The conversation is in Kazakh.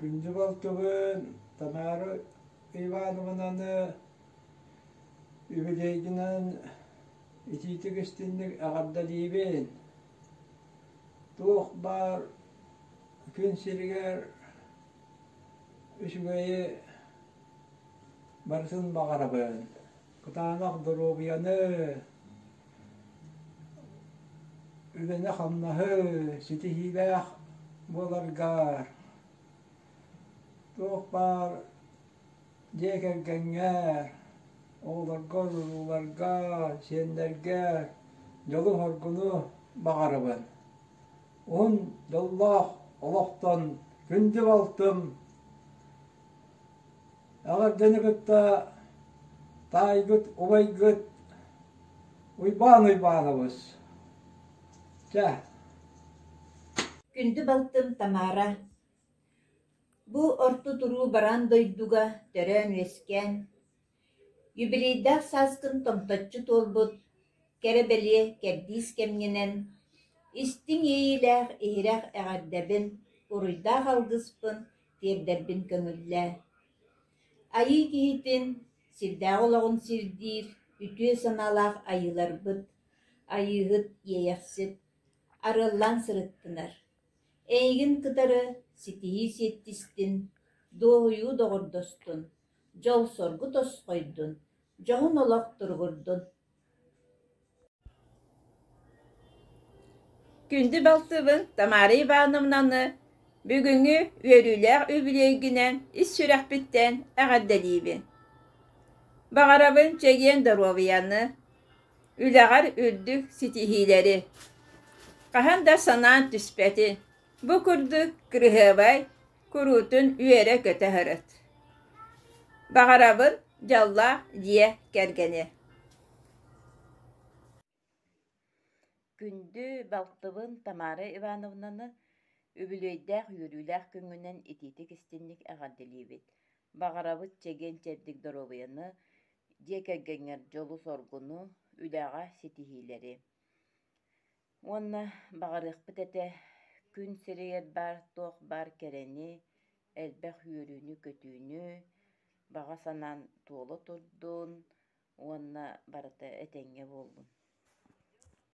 Gündü baltıbın Tamara Ivanoğlu'nun übeleydiğinden ititik istinlik ağadda diybin. Tuğ bar gün siriger üçügeyi barsın bağırabın. Kutanak durubiyanı übene hamnahı sitihilek bolargar. Tuğ bar Jekergenger, oğlarga, senderge, yolu horgunu bağırabın. On yallah Allah'tan gündü baltım. Ağır denigıtta taygıt, obaygıt, uybanabız. Gündü baltım Tamara. Bu ortu turu baran doyduga törön vesken. Юбилейдах саскын томточчу толбут, керебелие кердис кемненен, истиң иилэх иһирэх эҕэрдэбин, уруйдаах алгыспын, тиэрдэрбин көҥүллэ. Айыы киһитин, сирдээх олоҕун сирдиир, үтүө санаалаах айыларбыт, айыыһыт ийэйэхсит, арыаллаан сырыттынар. Эйигин кытары ситиһии сиэттистин, дуоһуйуу доҕордостун, жол соргу тосхойдун, жоһун олох тургурдун. Күндү балтыбын Тамара Ивановнаны бүгүнгү үөрүүлээх үбүлэйгинэн ис сүрэхпиттэн эҕэрдэлиибин. Бағарабын чэгиэн Доровияны, үлэҕэр үрдүк ситиһиилэри. Хаһан да санаан түспэти, бу курдук кырыһыабай куруутун үөрэ көтө хырыт. Бағарабын жалла дие кергени. Күндү балтыбын Тамара Ивановнаны үбүлөйдээх үөрүүлээх көҥүнэн итиитик истинник эҕэрдэлиибит. Бағарабыт чеген чэрдик Доровияны диэкэргэҥҥэр дьолу соргуну үлэҕэ ситиһиилэри. Уонна бағарыахпыт этэ күн сирэйэр бар туох бар кэрэни элбэх үөрүүнү көтүүнү баҕа санаан туола турдуун уонна барыта этэҥҥэ буоллун.